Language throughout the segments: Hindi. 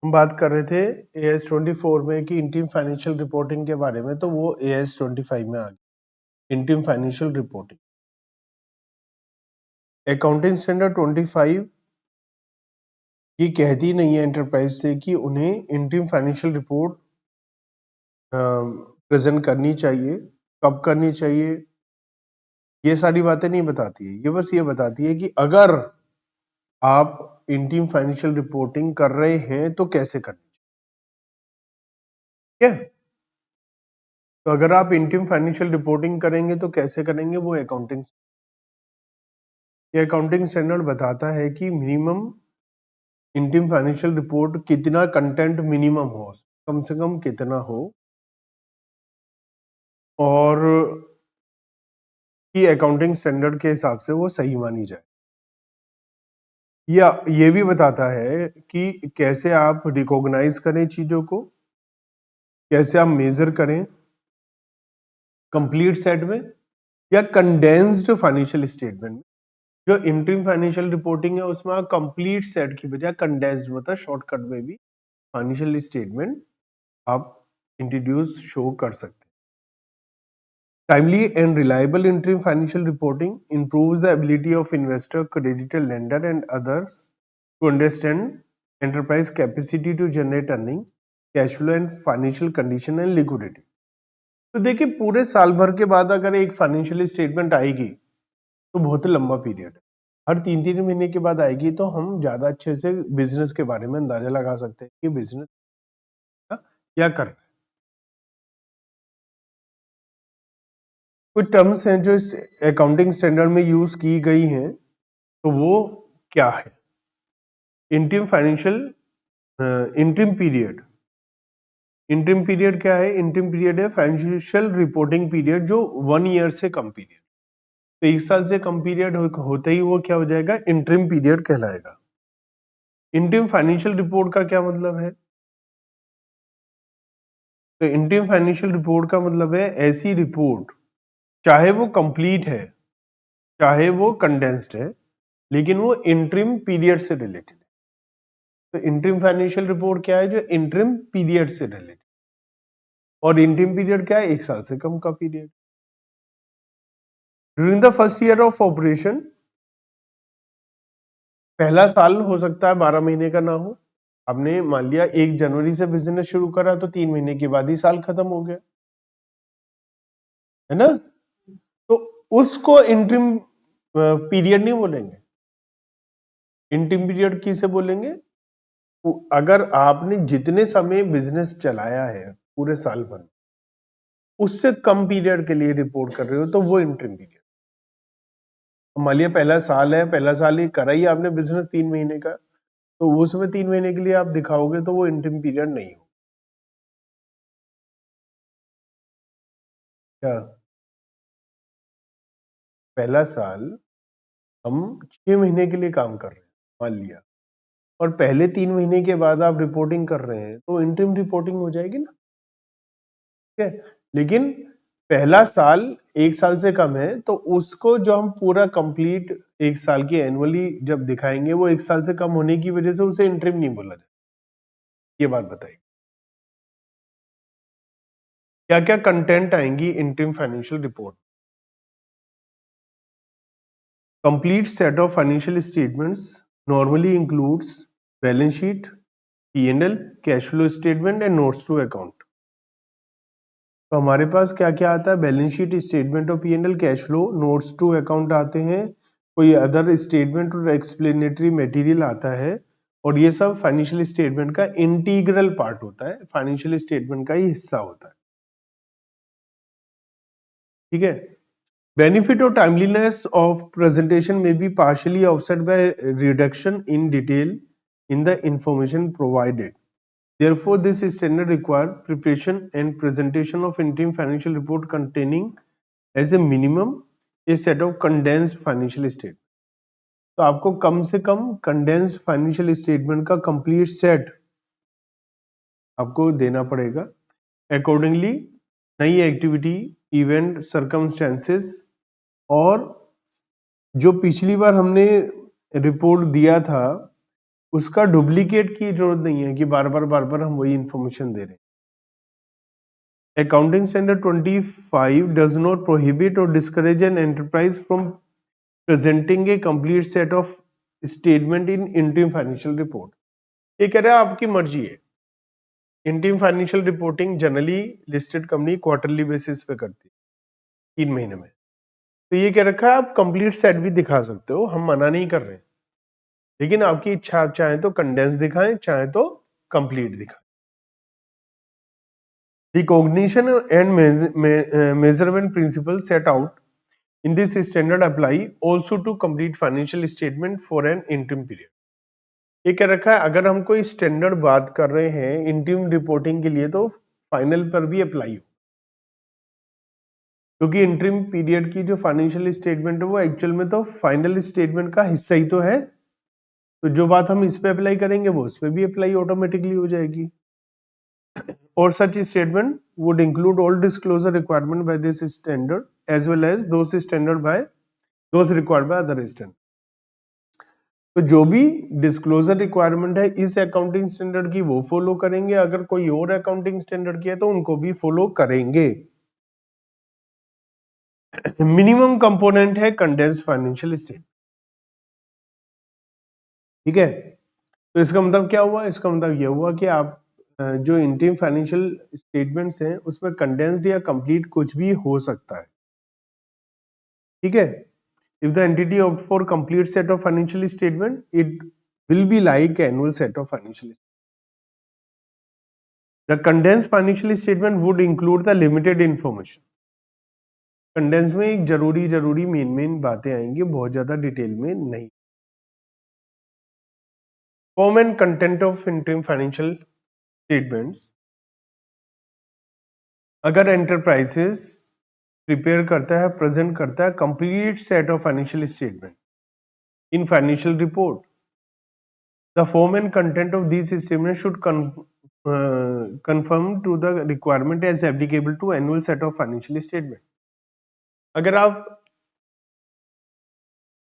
हम बात कर रहे थे AS 24 में कि इंटीम फाइनेंशियल रिपोर्टिंग के बारे में, तो वो AS 25 में आ गया, interim financial reporting. Accounting standard 25 ये कहती नहीं है एंटरप्राइज से कि उन्हें इंटीम फाइनेंशियल रिपोर्ट प्रेजेंट करनी चाहिए, कब करनी चाहिए, ये सारी बातें नहीं बताती है। ये बस ये बताती है कि अगर आप इंटीम फाइनेंशियल रिपोर्टिंग कर रहे हैं तो कैसे करनी चाहिए। ठीक है, तो अगर आप इंटीम फाइनेंशियल रिपोर्टिंग करेंगे तो कैसे करेंगे, वो अकाउंटिंग स्टैंडर्ड बताता है कि मिनिमम इंटीम फाइनेंशियल रिपोर्ट कितना कंटेंट मिनिमम हो, कम से कम कितना हो, और कि अकाउंटिंग स्टैंडर्ड के हिसाब से वो सही मानी जाए। या ये भी बताता है कि कैसे आप रिकॉग्नाइज करें चीजों को, कैसे आप मेजर करें कंप्लीट सेट में या कंडेंस्ड फाइनेंशियल स्टेटमेंट में। जो इंटीम फाइनेंशियल रिपोर्टिंग है उसमें आप कंप्लीट सेट की बजाय कंडेंस्ड, मतलब शॉर्टकट में भी फाइनेंशियल स्टेटमेंट आप इंट्रोड्यूस शो कर सकते हैं। Timely and reliable interim financial reporting improves the ability of investor, creditor, lender, and others to understand enterprise capacity to generate earning, cash flow, and financial condition and liquidity. तो देखिए, पूरे साल भर के बाद अगर एक फाइनेंशियल स्टेटमेंट आएगी तो बहुत लंबा पीरियड है। हर 3-3 महीने के बाद आएगी तो हम ज्यादा अच्छे से बिजनेस के बारे में अंदाजा लगा सकते हैं कि बिजनेस क्या कर रहा है। कुछ टर्म्स हैं जो इस अकाउंटिंग स्टैंडर्ड में यूज की गई हैं, तो वो क्या है। Interim financial interim period. Interim period क्या है? इंटीम पीरियड है फाइनेंशियल रिपोर्टिंग पीरियड जो 1 ईयर से कम पीरियड, तो 1 साल से कम पीरियड होते ही वो क्या हो जाएगा? इंटीम पीरियड कहलाएगा। इंटीम फाइनेंशियल रिपोर्ट का क्या मतलब है? तो इंटीम फाइनेंशियल रिपोर्ट का मतलब है ऐसी रिपोर्ट, चाहे वो कंप्लीट है चाहे वो कंडेंस्ड है, लेकिन वो इंटरिम पीरियड से रिलेटेड है। तो इंटरिम फाइनेंशियल रिपोर्ट क्या है? जो इंटरिम पीरियड से रिलेटेड। और इंटरिम पीरियड क्या है? 1 साल से कम का period. During the first year of operation, पहला साल हो सकता है 12 महीने का ना हो। आपने मान लिया 1 जनवरी से बिजनेस शुरू करा तो 3 महीने के बाद ही साल खत्म हो गया, है ना? तो उसको इंटरिम पीरियड नहीं बोलेंगे। इंटरिम पीरियड किसे बोलेंगे? अगर आपने जितने समय बिजनेस चलाया है पूरे साल भर, उससे कम पीरियड के लिए रिपोर्ट कर रहे हो तो वो इंटरिम पीरियड। मान लिया पहला साल है, पहला साल ही करा ही आपने बिजनेस 3 महीने का, तो उसमें 3 महीने के लिए आप दिखाओगे तो वो इंटरिम पीरियड नहीं हो। क्या? पहला साल हम 6 महीने के लिए काम कर रहे हैं मान लिया, और पहले 3 महीने के बाद आप रिपोर्टिंग कर रहे हैं तो इंटरिम रिपोर्टिंग हो जाएगी ना। ठीक है, लेकिन पहला साल 1 साल से कम है तो उसको जो हम पूरा कंप्लीट 1 साल की एनुअली जब दिखाएंगे, वो 1 साल से कम होने की वजह से उसे इंटरिम नहीं बोला जाए। ये बात बताइए, क्या क्या कंटेंट आएंगी interim financial report? Complete set of financial statements normally includes balance sheet, P&L, cash flow statement and notes to account. तो हमारे पास क्या क्या आता है? Balance sheet, statement of P&L, cash flow, notes to account आते हैं, कोई अदर स्टेटमेंट और एक्सप्लेनेटरी मटेरियल आता है, और ये सब फाइनेंशियल स्टेटमेंट का इंटीग्रल पार्ट होता है, फाइनेंशियल स्टेटमेंट का ही हिस्सा होता है। ठीक है, बेनिफिट और टाइमलीनेस ऑफ प्रेजेंटेशन में be partially offset by reduction in detail in the information provided. Therefore, this standard require preparation and presentation of interim financial report containing as a minimum a set of condensed financial statement. तो आपको कम से कम condensed financial statement का complete set आपको देना पड़ेगा। Accordingly, नई एक्टिविटी, इवेंट, सर्कमस्टेंसेस, और जो पिछली बार हमने रिपोर्ट दिया था उसका डुप्लीकेट की जरूरत नहीं है कि बार बार हम वही इंफॉर्मेशन दे रहे हैं। Accounting Standard 25 does not prohibit or discourage an enterprise from presenting a complete set of statement in interim financial report. ये कह रहा है आपकी मर्जी है। Interim financial reporting generally listed company quarterly basis पे करती है, 3 महीने में। तो ये कह रखा है आप कंप्लीट सेट भी दिखा सकते हो, हम मना नहीं कर रहे, लेकिन आपकी इच्छा, आप चाहें तो कंडेंस दिखाएं, चाहे तो कंप्लीट दिखाएं। The cognition and measurement principles set out in this standard apply also to complete financial statement for an interim period. ये कह रखा है अगर हम कोई स्टैंडर्ड बात कर रहे हैं इंटीम रिपोर्टिंग के लिए तो फाइनल पर भी अप्लाई हो, क्योंकि इंटीम पीरियड की जो फाइनेंशियल स्टेटमेंट है वो एक्चुअल में तो फाइनल स्टेटमेंट का हिस्सा ही तो है। तो जो बात हम इस पे अप्लाई करेंगे वो उस पे भी अप्लाई ऑटोमेटिकली हो जाएगी। और such statement would include all disclosure requirement by this standard as well as those required by other standard. तो जो भी डिस्क्लोजर रिक्वायरमेंट है इस अकाउंटिंग स्टैंडर्ड की वो फॉलो करेंगे, अगर कोई और अकाउंटिंग स्टैंडर्ड की है तो उनको भी फॉलो करेंगे। मिनिमम कंपोनेंट है कंडेंस्ड फाइनेंशियल स्टेटमेंट, ठीक है। तो इसका मतलब क्या हुआ? इसका मतलब यह हुआ कि आप जो इंटीम फाइनेंशियल स्टेटमेंट्स हैं उसमें कंडेंस्ड या कंप्लीट कुछ भी हो सकता है, ठीक है। If the entity opt for complete set of financial statement, it will be like annual set of financial statement. The condensed financial statement would include the limited information. Condensed में एक जरूरी मेन बातें आएंगी, बहुत ज्यादा डिटेल में नहीं। Form and content of interim financial statements. अगर एंटरप्राइजेस प्रिपेयर करता है, प्रेजेंट करता है complete set of financial statement in financial report, the form and content of these statements should conform to the requirement as applicable to annual set of financial statement. अगर आप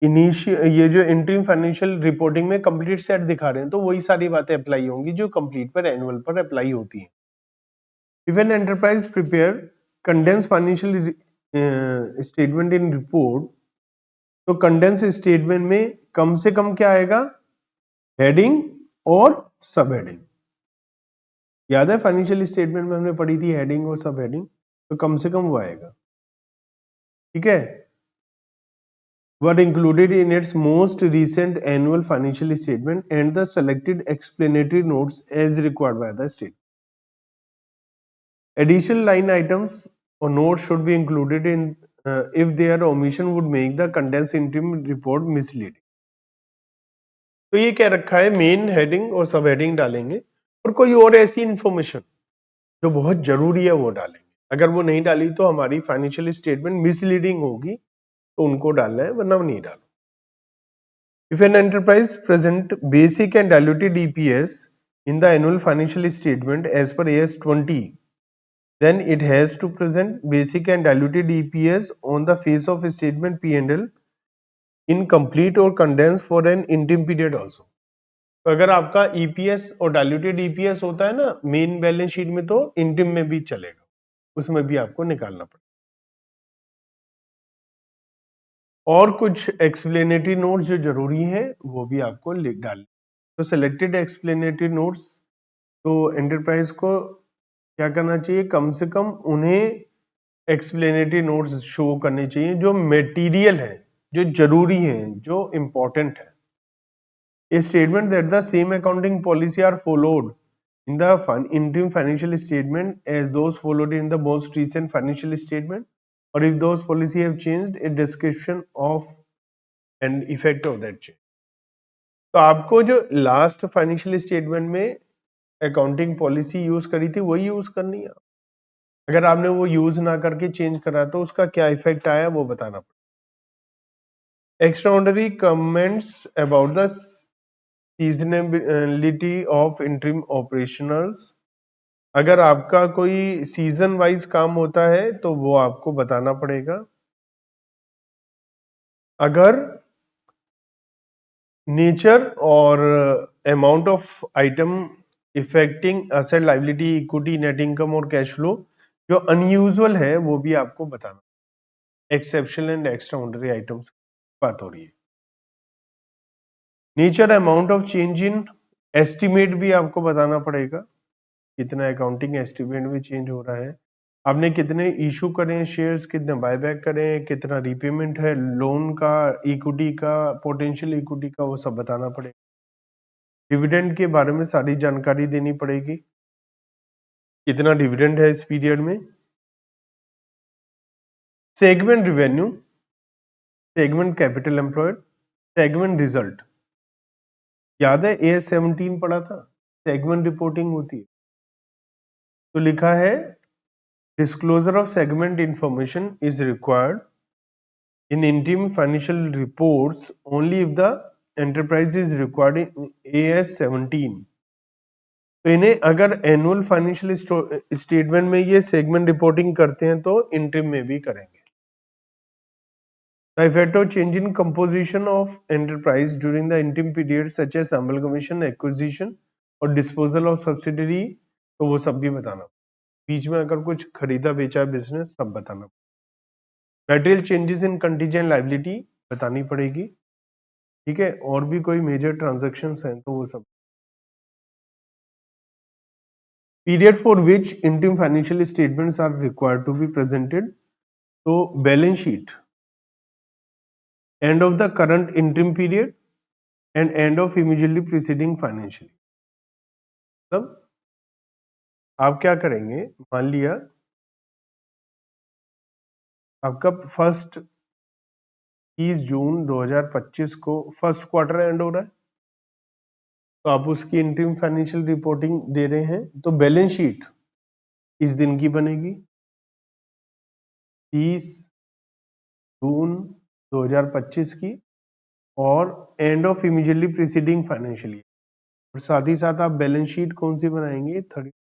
ये जो इंटरिम फाइनेंशियल रिपोर्टिंग में कंप्लीट सेट दिखा रहे हैं तो वही सारी बातें अप्लाई होंगी जो कंप्लीट पर एनुअल पर अप्लाई होती हैं। If an enterprise prepare condense financial statement in report, तो कंडेंस स्टेटमेंट में कम से कम क्या आएगा? हेडिंग और सब हेडिंग। याद है फाइनेंशियल स्टेटमेंट में हमने पढ़ी थी हेडिंग और सब हेडिंग, तो कम से कम वो आएगा, ठीक है। Were included in its most recent annual financial statement and the selected explanatory notes as required by the state. Additional line items or notes should be included in if their omission would make the condensed interim report misleading. तो ये क्या रखा है? मेन हेडिंग और सब हेडिंग डालेंगे और कोई और ऐसी इंफॉर्मेशन जो बहुत जरूरी है वो डालेंगे। अगर वो नहीं डाली तो हमारी फाइनेंशियल स्टेटमेंट मिसलीडिंग होगी, तो उनको डालना है, वरना नहीं डालो। If an enterprise present basic and diluted EPS in the annual financial statement as per AS 20, then it has to present basic and diluted EPS on the face of statement P&L in complete or condensed for an interim period also. तो अगर आपका EPS और डायल्यूटेड EPS होता है ना मेन बैलेंस शीट में, तो इंटीम में भी चलेगा, उसमें भी आपको निकालना पड़ेगा। और कुछ एक्सप्लेनेटरी नोट्स जो जरूरी है वो भी आपको लिख डालने। तो सिलेक्टेड एक्सप्लेनेटरी नोट्स, तो एंटरप्राइज को क्या करना चाहिए? कम से कम उन्हें एक्सप्लेनेटरी नोट्स शो करने चाहिए जो मटेरियल है, जो जरूरी है, जो इंपॉर्टेंट है। A statement that the same accounting policy are followed in the interim financial statement as those followed in the most recent financial statement, or if those policy have changed, a description of and effect of that change. तो आपको जो लास्ट फाइनेंशियल स्टेटमेंट में अकाउंटिंग पॉलिसी यूज करी थी वही यूज करनी है। अगर आपने वो यूज ना करके चेंज करा तो उसका क्या इफेक्ट आया वो बताना पड़ेगा। Extraordinary comments about the seasonability of interim operationals. अगर आपका कोई सीजन वाइज काम होता है तो वो आपको बताना पड़ेगा। अगर नेचर और amount of item affecting asset, liability, equity, net income और कैश फ्लो जो अनयूजुअल है वो भी आपको बताना। एक्सेप्शनल एंड एक्स्ट्राऑर्डिनरी आइटम्स बात हो रही है। Nature amount of change in estimate भी आपको बताना पड़ेगा, कितना अकाउंटिंग एस्टिमेट में चेंज हो रहा है, आपने कितने इशू करें शेयर्स, कितने बायबैक करें, कितना रीपेमेंट है लोन का, इक्विटी का, पोटेंशियल इक्विटी का, वो सब बताना पड़ेगा। डिविडेंड के बारे में सारी जानकारी देनी पड़ेगी, कितना डिविडेंड है इस पीरियड में। Segment revenue, segment capital employed, segment result. याद है AS17 पढ़ा था, सेगमेंट रिपोर्टिंग होती है। तो लिखा है disclosure of segment information is required in interim financial reports only if the enterprise is required in AS17। तो इन्हें अगर एनुअल फाइनेंशियल स्टेटमेंट में ये सेगमेंट रिपोर्टिंग करते हैं तो इंटरिम में भी करेंगे। The effect of change in composition of enterprise during the interim period such as amalgamation, acquisition और disposal of subsidiary, तो वो सब भी बताना। बीच में अगर कुछ खरीदा बेचा बिजनेस सब बताना। Material changes in contingent liability बतानी पड़ेगी, ठीक है, और भी कोई मेजर ट्रांजैक्शंस हैं तो वो सब। Period for which interim financial statements are required to be presented, तो balance sheet, end of the current interim period and end of immediately preceding financial. मतलब आप क्या करेंगे, मान लिया आपका 30 जून 2025 को फर्स्ट क्वार्टर एंड हो रहा है, तो आप उसकी इंटरिम फाइनेंशियल रिपोर्टिंग दे रहे हैं, तो बैलेंस शीट इस दिन की बनेगी 30 जून 2025 की, और and of immediately preceding financial year. और साथ ही साथ आप बैलेंस शीट कौन सी बनाएंगे, 30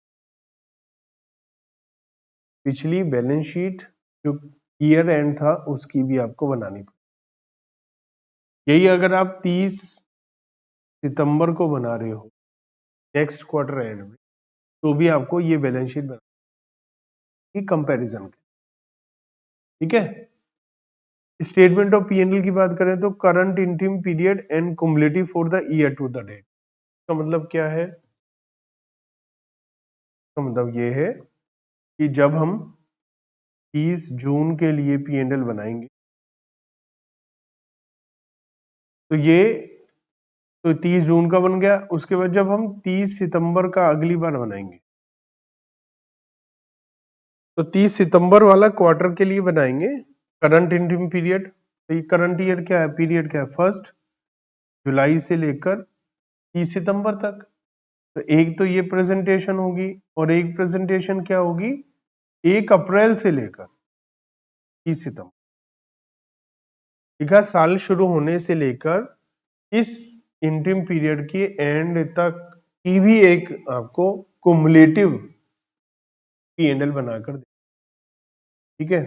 पिछली बैलेंस शीट जो ईयर एंड था उसकी भी आपको बनानी पड़ेगी। यही अगर आप 30 सितंबर को बना रहे हो नेक्स्ट क्वार्टर एंड में, तो भी आपको ये बैलेंस शीट बनानी कंपैरिजन, ठीक है। स्टेटमेंट ऑफ P&L की बात करें तो current interim period and cumulative for the year to the date. का मतलब क्या है, तो मतलब ये है कि जब हम 30 जून के लिए P&L बनाएंगे तो ये, तो 30 जून का बन गया, उसके बाद जब हम 30 सितंबर का अगली बार बनाएंगे तो 30 सितंबर वाला क्वार्टर के लिए बनाएंगे करंट इंटरिम पीरियड। तो ये करंट ईयर क्या है, पीरियड क्या है, 1 जुलाई से लेकर 30 सितंबर तक। तो एक तो ये प्रेजेंटेशन होगी और एक प्रेजेंटेशन क्या होगी 1 अप्रैल से लेकर 30 सितंबर। ठीक है, साल शुरू होने से लेकर इस इंटरिम पीरियड के एंड तक की भी एक आपको कुमुलेटिव P&L बनाकर दे, ठीक है।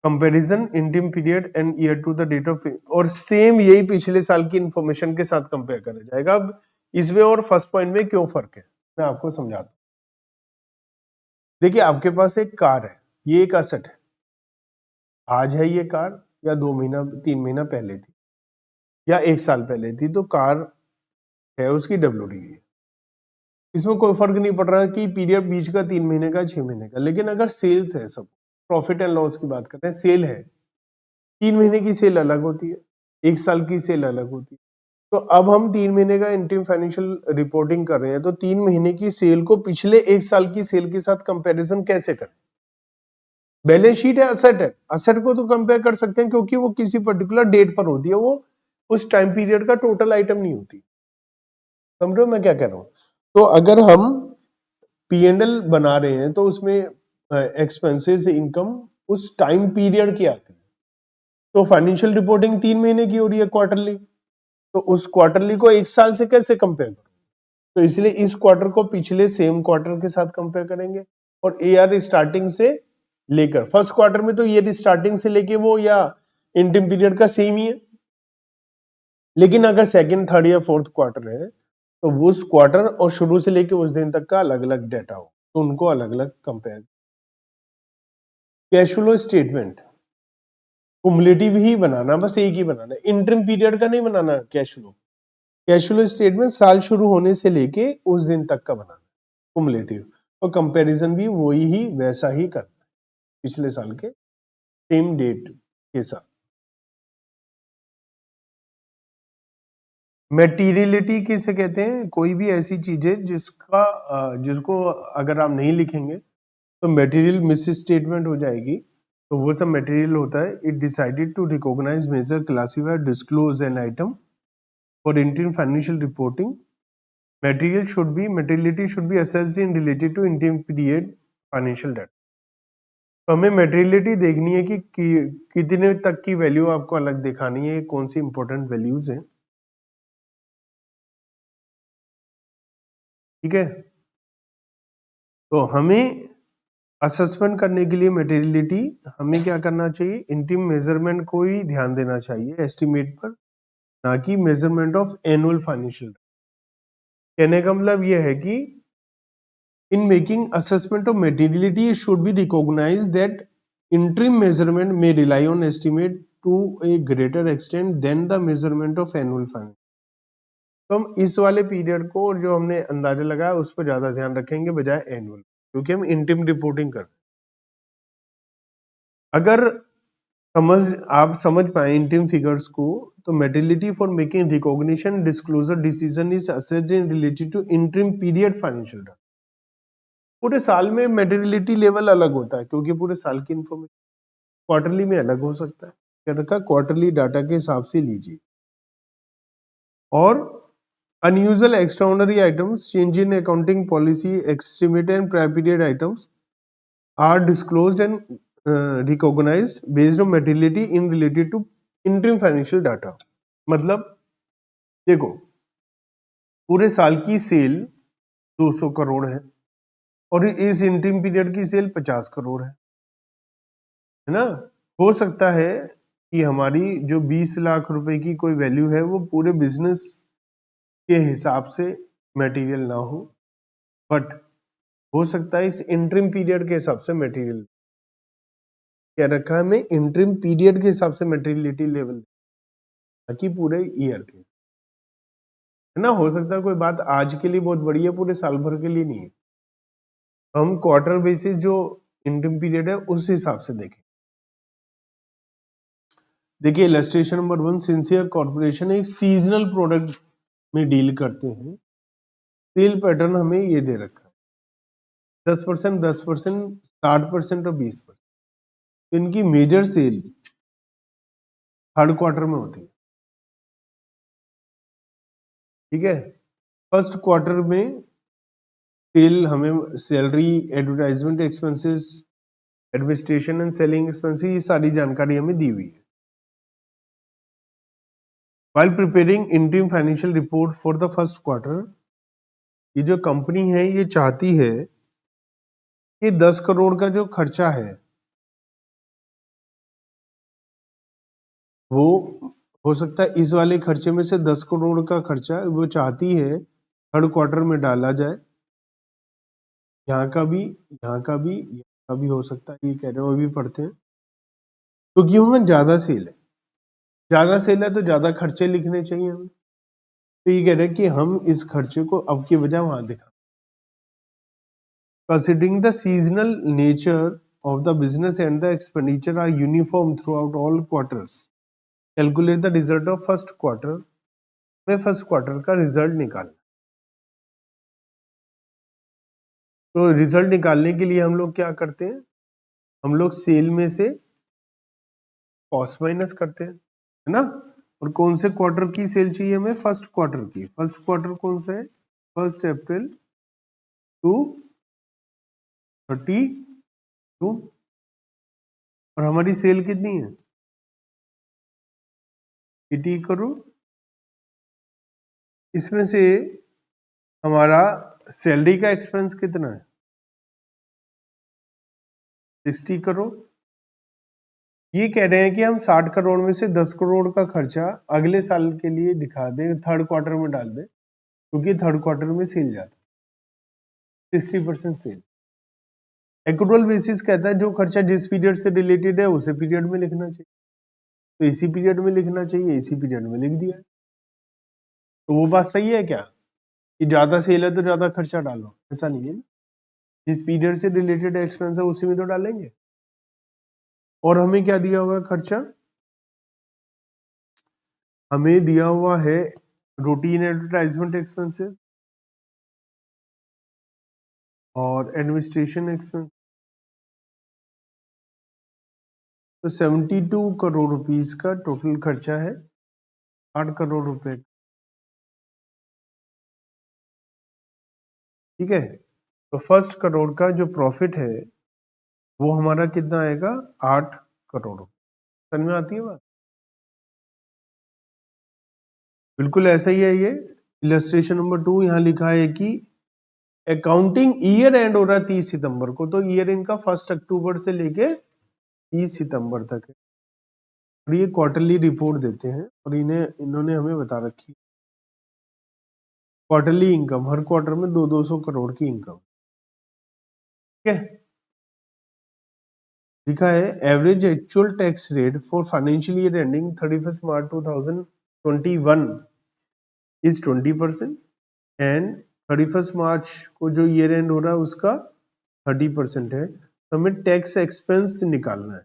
Comparison interim period and year to the date of, और सेम यही पिछले साल की इंफॉर्मेशन के साथ कंपेयर करा जाएगा। अब इसमें और फर्स्ट पॉइंट में क्यों फर्क है मैं आपको समझाता हूं। देखिए आपके पास एक कार है, ये एक असेट है, आज है ये कार या 2 महीना 3 महीना पहले थी या 1 साल पहले थी, तो कार है उसकी WD है, इसमें कोई फर्क नहीं पड़ रहा कि पीरियड बीच का 3 महीने का 6 महीने का। लेकिन अगर सेल्स है, सब प्रॉफिट एंड लॉस की बात करते हैं, सेल है, 3 महीने की सेल अलग होती है, 1 साल की सेल अलग होती है। तो अब हम 3 महीने का इंटरिम फाइनेंशियल रिपोर्टिंग कर रहे हैं, तो 3 महीने की सेल को पिछले 1 साल की सेल के साथ कंपैरिजन कैसे करें। बैलेंस शीट है, असेट है, असेट को तो कंपेयर कर सकते हैं क्योंकि वो किसी पर्टिकुलर डेट पर होती है, वो उस टाइम पीरियड का टोटल आइटम नहीं होती। समझ रहे हो मैं क्या कह रहा हूं। तो अगर हम P&L बना रहे हैं तो उसमें एक्सपेंसेस इनकम उस टाइम पीरियड की आती है। तो फाइनेंशियल रिपोर्टिंग 3 महीने की हो रही है क्वार्टरली, तो उस क्वार्टरली को 1 साल से कैसे कंपेयर करें, तो इसलिए इस क्वार्टर को पिछले सेम क्वार्टर के साथ कंपेयर करेंगे। और AR स्टार्टिंग से लेकर फर्स्ट क्वार्टर में तो ये स्टार्टिंग से लेके वो या इंटरिम पीरियड का सेम ही है, लेकिन अगर सेकंड थर्ड या फोर्थ क्वार्टर है तो वो उस क्वार्टर और शुरू से लेके उस दिन तक का अलग अलग डेटा हो, तो उनको अलग अलग compare. Cash flow statement cumulative ही बनाना, बस एक ही बनाना, इंटरिम पीरियड का नहीं बनाना। कैश फ्लो स्टेटमेंट साल शुरू होने से लेके उस दिन तक का बनाना, कुमुलेटिव, और कंपैरिजन भी वही ही वैसा ही करना है पिछले साल के सेम डेट के साथ। मेटीरियलिटी किसे कहते हैं? कोई भी ऐसी चीज है जिसको अगर आप नहीं लिखेंगे तो मटेरियल मिस स्टेटमेंट हो जाएगी। तो वो सब मटेरियल होता है। It decided to recognise, measure, classify, disclose an item for interim financial reporting. Materiality should be assessed in related to interim period financial data। तो हमें मेटेरियलिटी देखनी है कि कितने तक की वैल्यू आपको अलग दिखानी है, कौन सी इंपॉर्टेंट वैल्यूज हैं। ठीक है, तो हमें असेसमेंट करने के लिए मेटेरियलिटी हमें क्या करना चाहिए? इंटीम मेजरमेंट को ही ध्यान देना चाहिए एस्टिमेट पर, ना कि मेजरमेंट ऑफ एनुअल फाइनेंशियल। कहने का मतलब यह है कि in making assessment of materiality it should be recognized that interim measurement may rely on estimate to a greater extent than the measurement of annual finance। तो हम इस वाले पीरियड को और जो हमने अंदाजा लगाया उस पर ज्यादा ध्यान रखेंगे बजाय एनुअल, क्योंकि हम इंटीम रिपोर्टिंग कर रहे हैं। अगर आप समझ पाए इंटीम फिगर्स को, तो materiality for making recognition disclosure decision is assessed in related to interim period financial data. पूरे साल में मेटेरियलिटी लेवल अलग होता है, क्योंकि पूरे साल की इंफॉर्मेशन क्वार्टरली में अलग हो सकता है। क्या रखा? क्वार्टरली डाटा के हिसाब से लीजिए। और unusual extraordinary items, change in accounting policy, estimate and prior period items are disclosed and recognised based on materiality in related to interim financial data. मतलब देखो, पूरे साल की सेल 200 करोड़ है और इस इंटरिम पीरियड की सेल 50 करोड़ है ना। हो सकता है कि हमारी जो 20 लाख रुपए की कोई वैल्यू है वो पूरे बिजनेस के हिसाब से मटेरियल ना हो, बट हो सकता है इस इंटरिम पीरियड के हिसाब से मटेरियल। क्या रखा है? हमें इंटरिम पीरियड के हिसाब से मटेरियलिटी लेवल, ताकि पूरे ईयर के, है ना। हो सकता है कोई बात आज के लिए बहुत बड़ी है, पूरे साल भर के लिए नहीं है। हम क्वार्टर बेसिस जो इंटरिम पीरियड है उस हिसाब से देखें। देखिए इलस्ट्रेशन नंबर 1, सिंसियर कॉर्पोरेशन एक सीजनल प्रोडक्ट में डील करते हैं। सेल पैटर्न हमें ये दे रखा है 10%, 10%, 60% और 20%। तो इनकी मेजर सेल थर्ड क्वार्टर में होती है। ठीक है, फर्स्ट क्वार्टर में सेल हमें salary, advertisement expenses, administration and selling expenses, ये सारी जानकारी हमें दी हुई है। While preparing interim financial report for the first quarter, ये जो कंपनी है ये चाहती है कि 10 करोड़ का जो खर्चा है वो हो सकता है इस वाले खर्चे में से 10 करोड़ का खर्चा वो चाहती है थर्ड क्वार्टर में डाला जाए। यहाँ का भी, यहाँ का भी, यहाँ का भी हो सकता है, ये कह रहे हैं, वो भी पढ़ते हैं। तो क्यों? ज्यादा सेल है, ज्यादा सेल है तो ज्यादा खर्चे लिखने चाहिए हमें। तो ये कह रहे हैं कि हम इस खर्चे को अब की बजाय वहां दिखा। Considering the seasonal nature of the business and the expenditure are uniform throughout all quarters, calculate the result of first quarter। में फर्स्ट क्वार्टर का रिजल्ट निकालना। तो रिजल्ट निकालने के लिए हम लोग क्या करते हैं? हम लोग सेल में से कॉस्ट माइनस करते हैं, है ना। और कौन से क्वार्टर की सेल चाहिए हमें? फर्स्ट क्वार्टर की। फर्स्ट क्वार्टर कौन सा है? 1 अप्रैल टू 30 जून। और हमारी सेल कितनी है? 80 करोड़। इसमें से हमारा सैलरी का एक्सपेंस कितना है? 60 करोड़। ये कह रहे हैं कि हम 60 करोड़ में से 10 करोड़ का खर्चा अगले साल के लिए दिखा दें, थर्ड क्वार्टर में डाल दें, क्योंकि थर्ड क्वार्टर में सेल जाता है 60% सेल। एक्रूअल बेसिस कहता है जो खर्चा जिस पीरियड से रिलेटेड है उसे पीरियड में लिखना चाहिए, तो इसी पीरियड में लिखना चाहिए, इसी पीरियड में लिख दिया। तो वो बात सही है क्या कि ज्यादा सेल है तो ज्यादा खर्चा डालो? ऐसा नहीं है ना, जिस पीरियड से रिलेटेड एक्सपेंस है उसी में तो डालेंगे। और हमें क्या दिया हुआ है खर्चा? हमें दिया हुआ है रूटीन एडवर्टाइजमेंट एक्सपेंसेस और एडमिनिस्ट्रेशन एक्सपेंस। तो 72 करोड़ रुपीस का टोटल खर्चा है, 8 करोड़ रुपए। ठीक है, तो फर्स्ट करोड़ का जो प्रॉफिट है वो हमारा कितना आएगा? 8 करोड़। समझ में आती है बात? बिल्कुल ऐसा ही है ये। इलस्ट्रेशन नंबर 2 यहाँ लिखा है कि अकाउंटिंग ईयर एंड हो रहा है 30 सितंबर को, तो ईयर इनका 1 अक्टूबर से लेके 30 सितंबर तक है। और ये क्वार्टरली रिपोर्ट देते हैं और इन्होंने हमें बता रखी क्वार्टरली इनकम, हर क्वार्टर में 200 करोड़ की इनकम। ठीक है, लिखा है average actual tax rate for financial year ending 31 March 2021 is 20% and 31 मार्च को जो ईयर एंड हो रहा है उसका 30% है। तो हमें टैक्स एक्सपेंस निकालना है,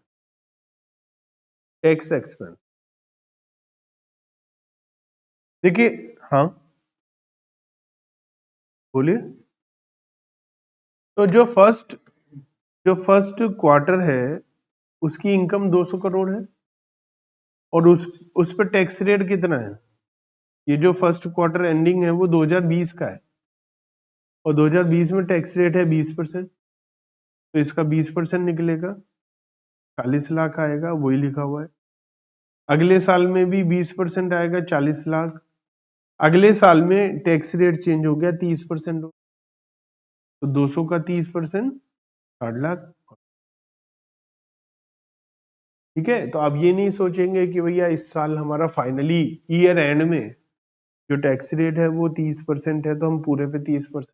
टैक्स एक्सपेंस। देखिए, हाँ बोलिए। तो जो फर्स्ट क्वार्टर है उसकी इनकम 200 करोड़ है और उस पर टैक्स रेट कितना है? ये जो फर्स्ट क्वार्टर एंडिंग है वो 2020 का है और 2020 में टैक्स रेट है 20%, तो इसका 20% निकलेगा, 40 लाख आएगा, वही लिखा हुआ है। अगले साल में भी 20% आएगा, 40 लाख। अगले साल में टैक्स रेट चेंज हो गया 30%, तो 200 का 30% 60 लाख। ठीक है, तो आप ये नहीं सोचेंगे कि भैया इस साल हमारा फाइनली ईयर एंड में जो टैक्स रेट है वो 30% है तो हम पूरे पे 30%।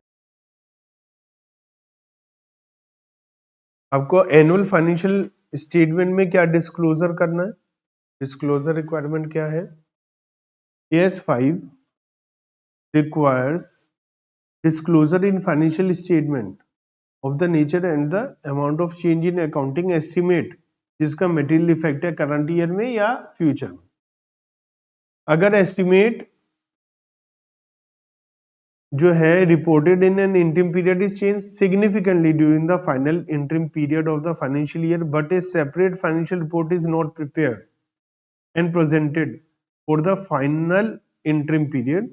आपको एनुअल फाइनेंशियल स्टेटमेंट में क्या डिस्क्लोजर करना है? डिस्क्लोजर रिक्वायरमेंट क्या है? AS5 requires disclosure in financial statement of the nature and the amount of change in accounting estimate जिसका मटेरियल इफेक्ट है करंट ईयर में या फ्यूचर में। अगर एस्टिमेट जो है reported in an interim period is change significantly during the final interim period of the financial year but A separate financial report is not prepared and presented for the final interim period,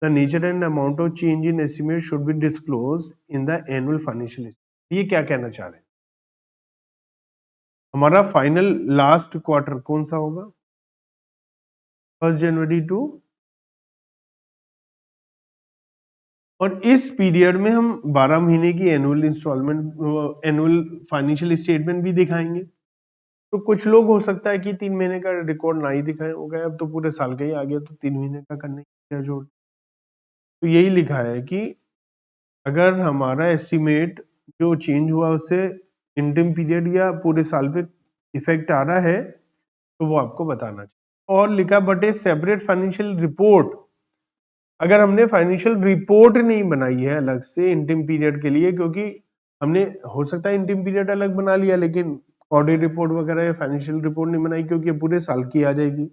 the nature and amount of change in estimate should be disclosed in the annual financial statement। ये क्या कहना चाह रहे हैं? हमारा फाइनल लास्ट क्वार्टर कौन सा होगा? 1 जनवरी टू, और इस पीरियड में हम 12 महीने की annual instalment annual financial statement भी दिखाएंगे। तो कुछ लोग हो सकता है कि 3 महीने का रिकॉर्ड ना ही दिखाए, हो गया अब तो पूरे साल का ही आ गया तो 3 महीने का करने की क्या जोड़। तो यही लिखा है कि अगर हमारा एस्टिमेट जो चेंज हुआ उससे इंटरिम पीरियड या पूरे साल पे इफेक्ट आ रहा है तो वो आपको बताना चाहिए। और लिखा but A separate financial report, अगर हमने फाइनेंशियल रिपोर्ट नहीं बनाई है अलग से इंटरिम पीरियड के लिए, क्योंकि हमने हो सकता है इंटरिम पीरियड अलग बना लिया लेकिन ऑडिट रिपोर्ट वगैरह या फाइनेंशियल रिपोर्ट नहीं बनाई क्योंकि पूरे साल की आ जाएगी,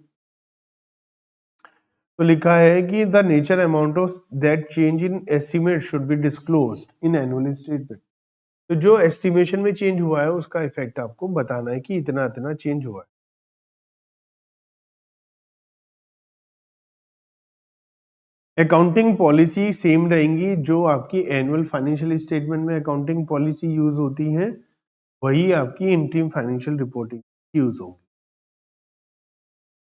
तो लिखा है कि the nature amount of that change in estimate should be disclosed in annual statement. तो जो एस्टिमेशन में चेंज हुआ है उसका इफेक्ट आपको बताना है कि इतना इतना चेंज हुआ है। अकाउंटिंग पॉलिसी सेम रहेंगी, जो आपकी एनुअल फाइनेंशियल स्टेटमेंट में अकाउंटिंग पॉलिसी यूज होती है वही आपकी इंटरिम फाइनेंशियल रिपोर्टिंग यूज होगी।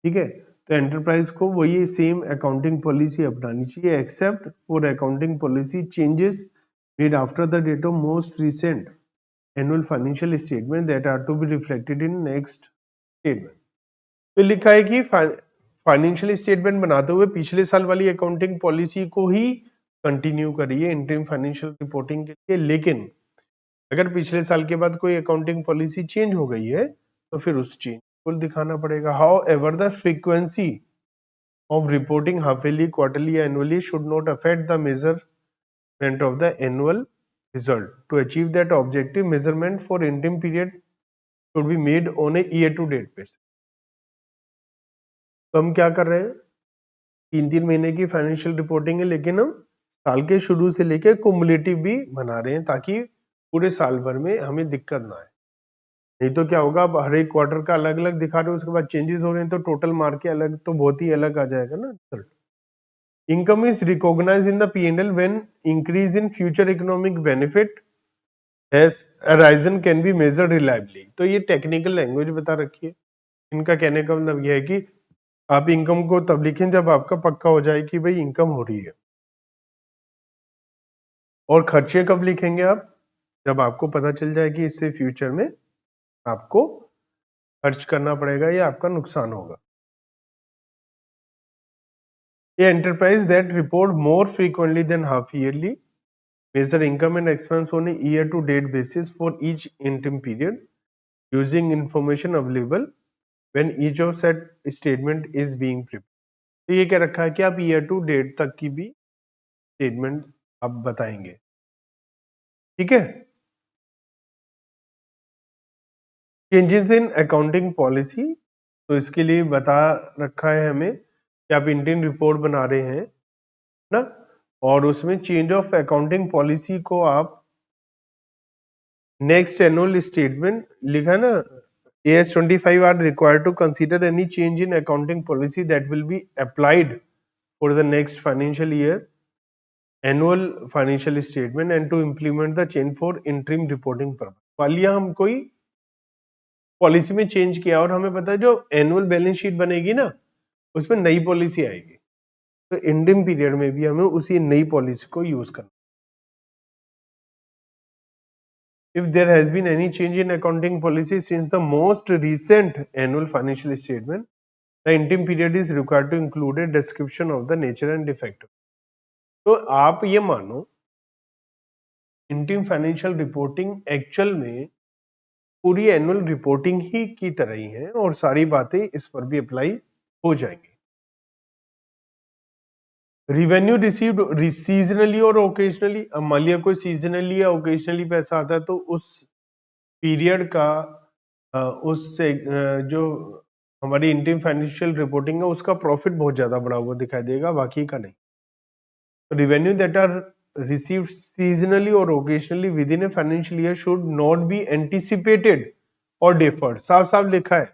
ठीक है, तो एंटरप्राइज को वही सेम अकाउंटिंग पॉलिसी अपनानी चाहिए except for accounting policy changes made after the date of most recent annual financial statement that are to be reflected in next statement. तो लिखा है कि फाइनेंशियल स्टेटमेंट बनाते हुए पिछले साल वाली अकाउंटिंग पॉलिसी को ही कंटिन्यू करिए इंटरिम फाइनेंशियल रिपोर्टिंग के लिए, लेकिन अगर पिछले साल के बाद कोई अकाउंटिंग पॉलिसी चेंज हो गई है तो फिर उस चेंज को दिखाना पड़ेगा। How ever the frequency of reporting half-yearly, quarterly, annually should not affect the measurement of the annual result. To achieve that objective, measurement for interim period should be made on a year-to-date basis. तो हम क्या कर रहे हैं, 3-3 महीने की फाइनेंशियल रिपोर्टिंग है, लेकिन हम साल के शुरू से लेके कुमुलेटिव भी बना रहे हैं ताकि पूरे साल भर में हमें दिक्कत ना आए। नहीं तो क्या होगा, आप हर एक क्वार्टर का अलग अलग दिखा रहे हो, उसके बाद चेंजेस हो रहे हैं तो टोटल मार्क के अलग, तो बहुत ही अलग आ जाएगा ना result. Income is recognized in the P&L when increase in future economic benefit has arisen can be measured reliably। तो ये टेक्निकल लैंग्वेज बता रखी है। इनका कहने का मतलब यह है कि आप इनकम को तब लिखें जब आपका पक्का हो जाए कि भाई इनकम हो रही है, और खर्चे कब लिखेंगे आप, जब आपको पता चल जाए कि इससे फ्यूचर में आपको खर्च करना पड़ेगा या आपका नुकसान होगा। ये enterprise that report more frequently than half yearly measure income and expense on a year-to-date basis for each interim period using information available when each of said statement is being prepared। तो ये क्या रखा है कि आप ईयर टू डेट तक की भी स्टेटमेंट आप बताएंगे, ठीक है। चेंजेस इन अकाउंटिंग पॉलिसी, तो इसके लिए बता रखा है हमें कि आप इंडियन रिपोर्ट बना रहे हैं ना, और उसमें चेंज ऑफ अकाउंटिंग पॉलिसी को आप नेक्स्ट एनुअल स्टेटमेंट लिखा ना, AS 25 are required to consider any change in accounting policy that will be applied for the next financial year annual financial statement and to implement the change for interim reporting purpose। मान लिया हम कोई पॉलिसी में चेंज किया और हमें पता है जो एनुअल बैलेंस शीट बनेगी ना उसमें नई पॉलिसी आएगी, तो इंडियम पीरियड में भी हमें उसी नई पॉलिसी को यूज करना। If there has been any change in accounting policy since the most recent annual financial statement, the interim period is required to include a description of the nature and effect। तो आप ये मानो इंटीम फाइनेंशियल रिपोर्टिंग एक्चुअल में पूरी एनुअल रिपोर्टिंग ही की तरह ही है और सारी बातें इस पर भी अप्लाई हो जाएंगी। रिवेन्यू रिसीव्ड सीजनली और ओकेजनली, अब मान लिया कोई सीजनली या ओकेजनली पैसा आता है तो उस पीरियड का उससे जो हमारी इंटीम फाइनेंशियल रिपोर्टिंग है उसका प्रॉफिट बहुत ज्यादा बढ़ा हुआ दिखाई देगा, बाकी का नहीं। Revenue that are received seasonally or occasionally within a financial year should not be anticipated or deferred। साफ साफ लिखा है,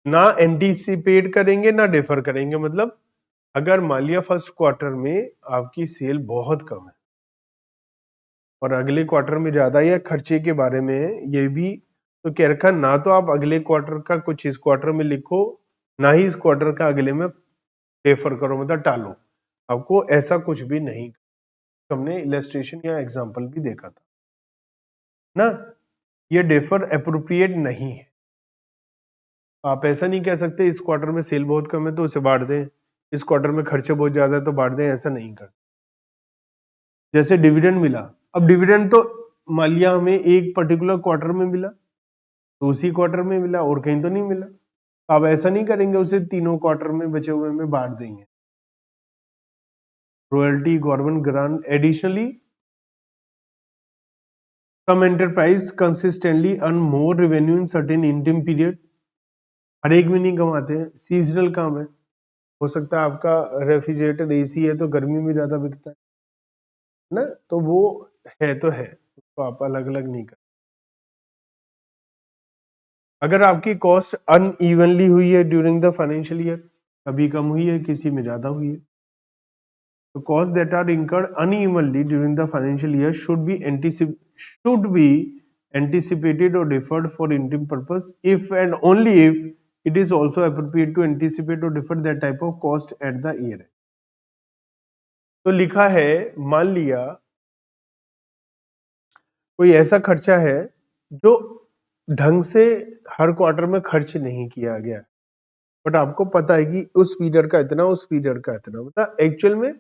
ना एंटीसिपेट करेंगे ना डिफर करेंगे। मतलब अगर मान लिया फर्स्ट क्वार्टर में आपकी सेल बहुत कम है और अगले क्वार्टर में ज्यादा या खर्चे के बारे में ये भी तो कह रखा, ना तो आप अगले क्वार्टर का कुछ इस क्वार्टर में लिखो, ना ही इस क्वार्टर का अगले में डेफर करो, मतलब टालो। आपको ऐसा कुछ भी नहीं, हमने इलस्ट्रेशन या एग्जांपल भी देखा था ना। ये डेफर अप्रोप्रिएट नहीं है। आप ऐसा नहीं कह सकते इस क्वार्टर में सेल बहुत कम है तो उसे बांट दें, इस क्वार्टर में खर्चे बहुत ज्यादा है तो बांट दें, ऐसा नहीं कर सकते। जैसे डिविडेंड मिला, अब डिविडेंड तो मान लिया हमें एक पर्टिकुलर क्वार्टर में मिला तो उसी क्वार्टर में मिला और कहीं तो नहीं मिला, आप ऐसा नहीं करेंगे उसे तीनों क्वार्टर में बचे हुए में बांट देंगे। Royalty, government grant, additionally some enterprise consistently earn more revenue in certain interim period। हर एक में नहीं कमाते हैं, सीजनल काम है। हो सकता है आपका रेफ्रिजरेटर एसी है तो गर्मी में ज्यादा बिकता है ना, तो वो है तो है, उसको आप अलग अलग नहीं कर। अगर आपकी कॉस्ट अनइवनली हुई है ड्यूरिंग द फाइनेंशियल ईयर, कभी कम हुई है किसी में ज्यादा हुई है, तो cost that are incurred unevenly during the financial year should be anticipated or deferred for interim purpose if and only if it is also appropriate to anticipate or defer that type of cost at the year। तो लिखा है, मान लिया कोई ऐसा खर्चा है जो ढंग से हर क्वार्टर में खर्च नहीं किया गया, बट आपको पता है कि उस पीरियड का इतना, उस पीरियड का इतना, मतलब एक्चुअल में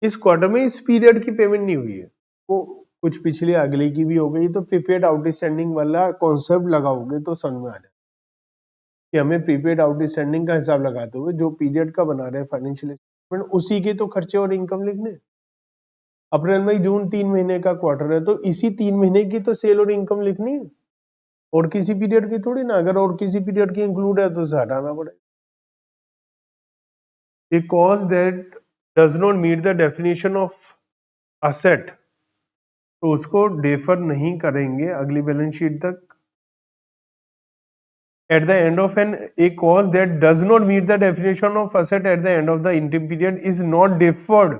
इस क्वार्टर में इस पीरियड की पेमेंट नहीं हुई है, वो कुछ पिछले अगले की भी हो गई, तो प्रीपेड आउटस्टैंडिंग वाला कॉन्सेप्ट लगाओगे तो समझ में आ जाए कि हमें प्रीपेड आउटस्टैंडिंग का हिसाब लगाते हुए जो पीरियड का बना रहे हैं फाइनेंशियल स्टेटमेंट, उसी के तो खर्चे और इनकम लिखने। अप्रैल मई जून 3 महीने का क्वार्टर है, तो इसी 3 महीने की तो सेल और इनकम लिखनी है, और किसी पीरियड की थोड़ी ना। अगर और किसी पीरियड की इंक्लूड है तो उसे हटाना पड़ेगा। A cause that does not meet the definition of asset, तो उसको डेफर नहीं करेंगे अगली बैलेंस शीट तक। At the end of a cause that does not meet the definition of asset at the end of the interim period is not deferred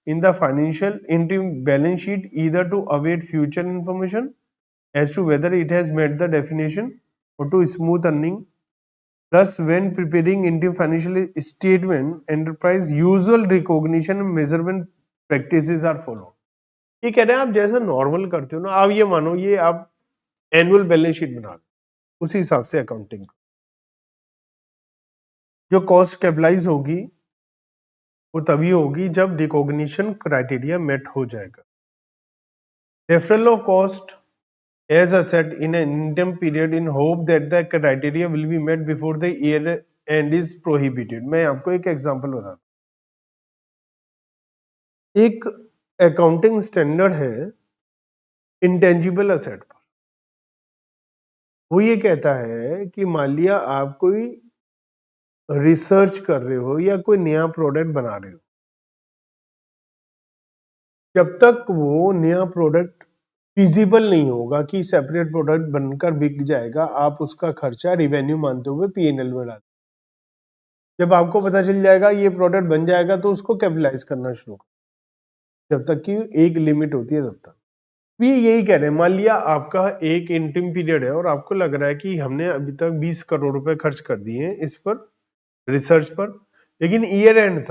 in the financial interim balance sheet either to await future information as to whether it has met the definition or to smooth earning. Thus, when preparing interim financial statement, enterprise usual recognition and measurement practices are followed. ये कह रहे हैं आप जैसा नॉर्मल करते हो ना, आप ये मानो ये आप एनुअल बैलेंस शीट बना दो, उसी हिसाब से अकाउंटिंग जो कॉस्ट कैपिटलाइज होगी वो तभी होगी जब रिकॉग्निशन क्राइटेरिया मेट हो जाएगा। Referral of cost as asset in an interim period in hope that the criteria will be met before the year end is prohibited. मैं आपको एक एग्जांपल बताता हूं। एक अकाउंटिंग स्टैंडर्ड है इंटेंजिबल असेट पर। वो ये कहता है कि मान लिया आप कोई रिसर्च कर रहे हो या कोई नया प्रोडक्ट बना रहे हो, जब तक वो नया प्रोडक्ट फिजिबल नहीं होगा कि सेपरेट प्रोडक्ट बनकर बिक जाएगा, आप उसका खर्चा रिवेन्यू मानते हुए पीएनएल में डाल। जब आपको पता चल जाएगा ये प्रोडक्ट बन जाएगा तो उसको कैपिटलाइज करना शुरू कर, जब तक कि एक लिमिट होती है तब तक। भी यही कह रहे हैं, मान लिया आपका एक इंटरिम पीरियड है और आपको लग रहा है कि हमने अभी तक 20 करोड़ रुपए खर्च कर दिए हैं इस पर, रिसर्च पर, लेकिन ईयर एंड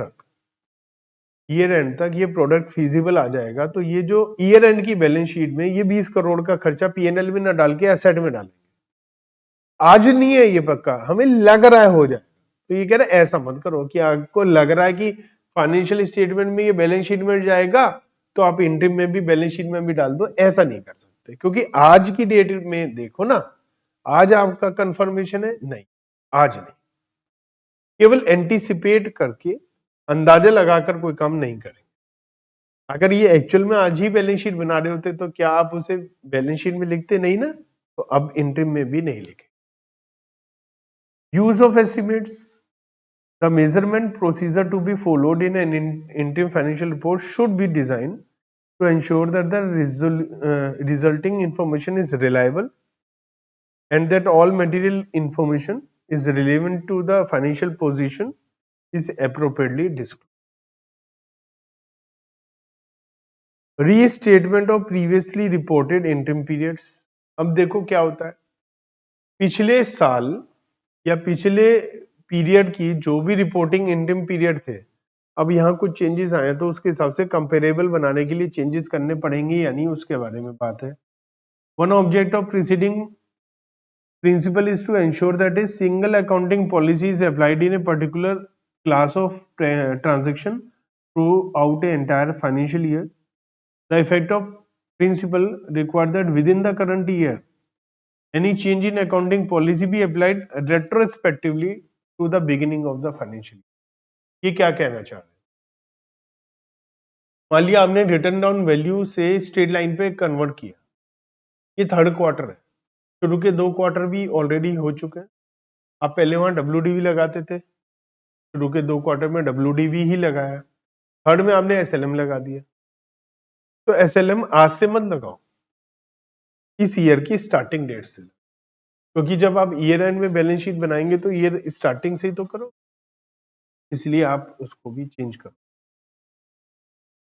तक ये प्रोडक्ट फिजिबल आ जाएगा, तो ये जो ईयर एंड की बैलेंस शीट में ये 20 करोड़ का खर्चा पीएनएल में ना डाल के एसेट में डालेंगे। आज नहीं है ये पक्का, हमें लग रहा है हो जाए, तो ये कह रहे ऐसा मत करो कि आपको लग रहा है कि फाइनेंशियल स्टेटमेंट में ये बैलेंस शीट में जाएगा तो आप इंटरिम में भी बैलेंस शीट में भी डाल दो। ऐसा नहीं कर सकते, क्योंकि आज की डेट में देखो ना, आज आपका कंफर्मेशन है नहीं, आज नहीं। केवल एंटीसिपेट करके अंदाजा लगाकर कोई काम नहीं करेंगे। अगर ये एक्चुअल में आज ही बैलेंस शीट बना रहे होते तो क्या आप उसे बैलेंस शीट में लिखते नहीं ना, तो अब इंटरिम में भी नहीं लिखे। Use of estimates, the measurement procedure to be followed in an interim financial report should be design to ensure that the resulting information is reliable and that all material information is relevant to the financial position is appropriately disclosed. Restatement of previously reported interim periods. अब देखो क्या होता है, पिछले साल या पिछले पीरियड की जो भी रिपोर्टिंग इंटरिम पीरियड थे, अब यहाँ कुछ चेंजेस आए तो उसके हिसाब से कंपेरेबल बनाने के लिए चेंजेस करने पड़ेंगे या नहीं, उसके बारे में बात है। One object of preceding principle is to ensure that a single accounting policy is applied in a particular class of transaction throughout an entire financial year. The effect of principle requires that within the current year, any change in accounting policy be applied retrospectively to the beginning of the financial year. ये क्या कहना चाह रहे हैं? मान लिया आपने रिटर्न डाउन वैल्यू से स्ट्रेट लाइन पे कन्वर्ट किया, ये थर्ड क्वार्टर है, शुरू के 2 क्वार्टर भी ऑलरेडी हो चुके हैं। आप पहले वहां WDV लगाते थे, शुरू के 2 क्वार्टर में WDV ही लगाया, थर्ड में आपने SLM लगा दिया। तो SLM आज से मत लगाओ, इस ईयर की स्टार्टिंग डेट से, क्योंकि जब आप ईयर एंड में बैलेंस शीट बनाएंगे तो ईयर स्टार्टिंग से ही तो करो, इसलिए आप उसको भी चेंज करो।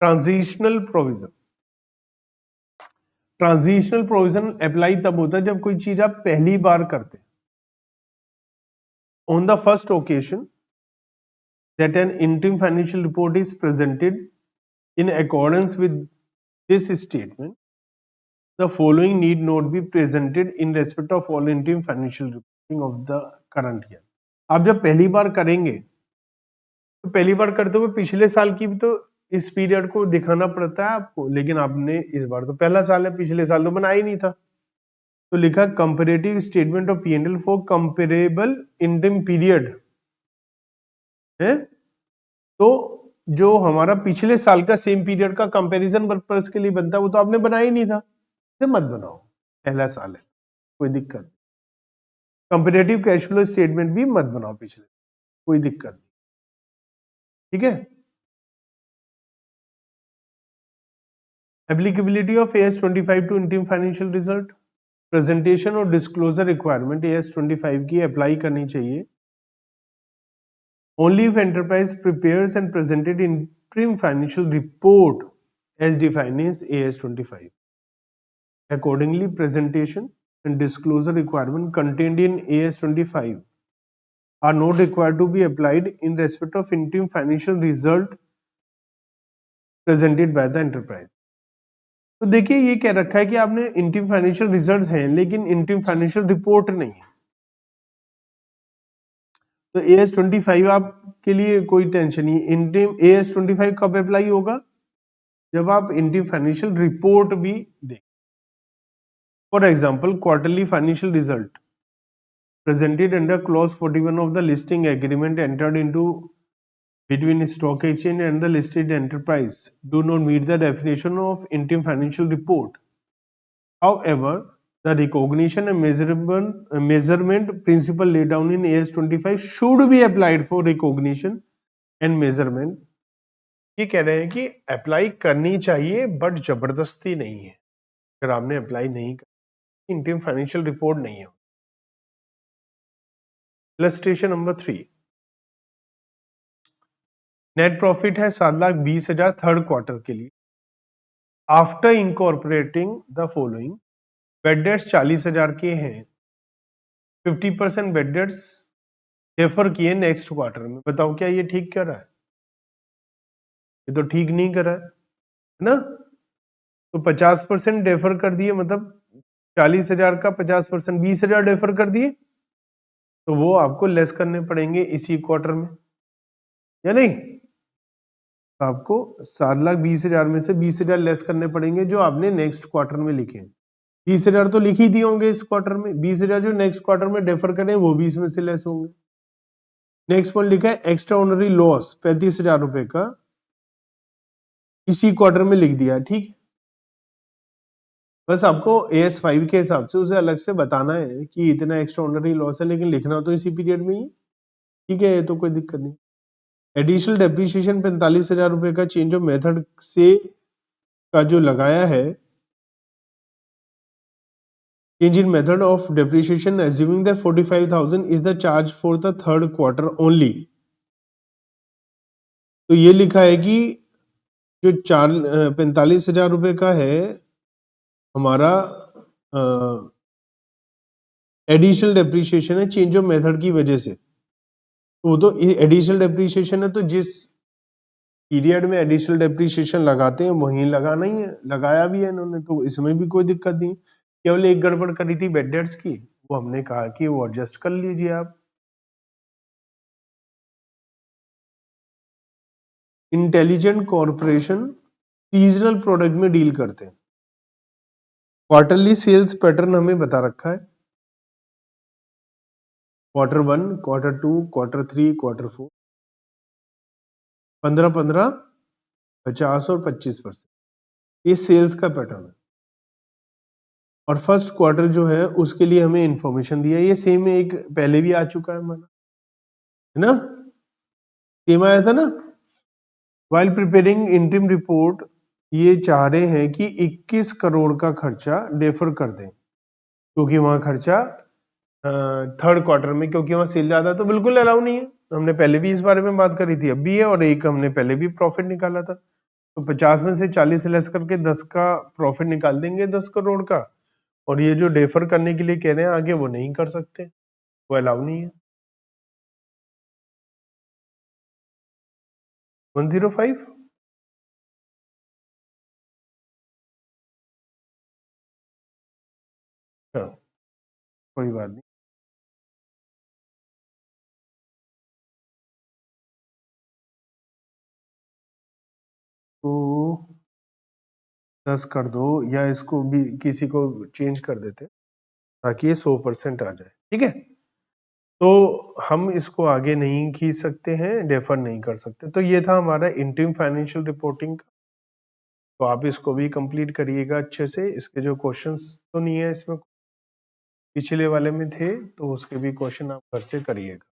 Transitional provision, transitional provision apply तब होता है जब कोई चीज आप पहली बार करते, on the first occasion that an interim financial report is presented in accordance with this statement, the following need not be presented in respect of all interim financial reporting of the current year. आप जब पहली बार करेंगे तो पहली बार करते हुए पिछले साल की भी तो इस पीरियड को दिखाना पड़ता है आपको, लेकिन आपने इस बार तो पहला साल है, पिछले साल तो बनाया ही नहीं था। तो लिखा comparative statement of P&L for comparable interim period है। तो जो हमारा पिछले साल का सेम पीरियड का कंपैरिजन पर्पस के लिए बनता है वो तो आपने बनाया ही नहीं था, तो मत बनाओ, पहला साल है, कोई दिक्कत नहीं। कंपेरेटिव कैश फ्लो स्टेटमेंट भी मत बनाओ पिछले, कोई दिक्कत नहीं, ठीक है। Applicability of AS 25 to interim financial result, presentation और डिस्क्लोजर रिक्वायरमेंट AS 25 की अप्लाई करनी चाहिए only if enterprise prepares and presented interim financial report as defined in AS 25. Accordingly, presentation and disclosure requirement contained in AS 25 are not required to be applied in respect of interim financial result presented by the enterprise. तो देखिए ये कह रखा है कि आपने इंटरिम फाइनेंशियल रिजल्ट है लेकिन इंटरिम फाइनेंशियल रिपोर्ट नहीं है। तो AS 25 आपके लिए कोई टेंशन नहीं। इंटरिम AS 25 कब अप्लाई होगा? जब आप इंटरिम फाइनेंशियल रिपोर्ट भी दें। For example quarterly financial result presented under clause 41 of the listing agreement entered into between stock exchange and the listed enterprise do not meet the definition of interim financial report. However, the recognition and measurement principle laid down in AS 25 should be applied for recognition and measurement. ये कह रहे हैं कि अप्लाई करनी चाहिए बट जबरदस्ती नहीं है। अगर आपने अप्लाई नहीं कर, इंटरिम फाइनेंशियल रिपोर्ट नहीं है। इलस्ट्रेशन नंबर 3, नेट प्रॉफिट है 7,20,000 थर्ड क्वार्टर के लिए। After incorporating the following, bad debts 40,000 के हैं, 50% बेड डेट्स डेफर किए नेक्स्ट क्वार्टर में। बताओ क्या ये ठीक कर रहा है? ये तो ठीक नहीं कर रहा है ना। तो 50% डेफर कर दिए, मतलब 40,000 का 50% 20,000 डेफर कर दिए, तो वो आपको लेस करने पड़ेंगे इसी क्वार्टर में, या नहीं? तो आपको 7,20,000 में से 20,000 लेस करने पड़ेंगे जो आपने नेक्स्ट क्वार्टर में लिखे। 20,000 तो लिख ही दिए होंगे इस क्वार्टर में, 20,000 जो नेक्स्ट क्वार्टर में डेफर करें वो भी इसमें से लेस होंगे। नेक्स्ट पॉइंट लिखा है एक्स्ट्रा ऑनरी लॉस 35,000 रुपए का, इसी क्वार्टर में लिख दिया, ठीक है। बस आपको AS 5 के हिसाब से उसे अलग से बताना है कि इतना एक्स्ट्रा ऑनरी लॉस है, लेकिन लिखना तो इसी पीरियड में ही, ठीक है, ये तो कोई दिक्कत नहीं। एडिशनल डेप्रीशिएशन 45,000 रुपए का चेंज ऑफ मेथड से का जो लगाया है, change in method of depreciation assuming that 45,000 is the charge for the third quarter only। तो ये लिखा है कि जो 45,000 रुपए का है हमारा एडिशनल डेप्रीशिएशन है चेंज ऑफ मेथड की वजह से, तो वो तो एडिशनल डेप्रीशिएशन है, तो जिस पीरियड में एडिशनल डेप्रीशिएशन लगाते हैं वहीं लगाना ही है, लगाया भी है इन्होंने, तो इसमें भी कोई दिक्कत नहीं। केवल एक गड़बड़ करी थी बेड डेट्स की, वो हमने कहा कि वो एडजस्ट कर लीजिए आप। इंटेलिजेंट कॉर्पोरेशन सीजनल प्रोडक्ट में डील करते हैं। क्वार्टरली सेल्स पैटर्न हमें बता रखा है, Q1, Q2, Q3, Q4, 15-15, 50 और 25%, ये सेल्स का पैटर्न है। और फर्स्ट क्वार्टर जो है उसके लिए हमें इंफॉर्मेशन दिया, ये सेम एक पहले भी आ चुका है माना, है ना, सेम आया था ना। वाइल प्रिपेयरिंग इंटरिम रिपोर्ट ये चाह रहे हैं कि 21 करोड़ का खर्चा डेफर कर दें, क्योंकि वहां खर्चा थर्ड क्वार्टर में, क्योंकि वहां सेल ज्यादा, तो बिल्कुल अलाउ नहीं है। हमने पहले भी इस बारे में बात करी थी, अब भी है, और एक हमने पहले भी प्रॉफिट निकाला था। तो 50 में से 40 लेस करके 10 का प्रॉफिट निकाल देंगे, 10 करोड़ का। और ये जो डेफर करने के लिए कह रहे हैं आगे, वो नहीं कर सकते, वो अलाउ नहीं है। 105, हाँ, कोई बात नहीं। को 10 कर दो, या इसको भी किसी को चेंज कर देते ताकि ये 100% आ जाए। ठीक है, तो हम इसको आगे नहीं खींच सकते हैं, डेफर नहीं कर सकते। तो ये था हमारा इंटरिम फाइनेंशियल रिपोर्टिंग का। तो आप इसको भी कंप्लीट करिएगा अच्छे से। इसके जो क्वेश्चंस तो नहीं है इसमें, पिछले वाले में थे, तो उसके भी क्वेश्चन आप घर से करिएगा।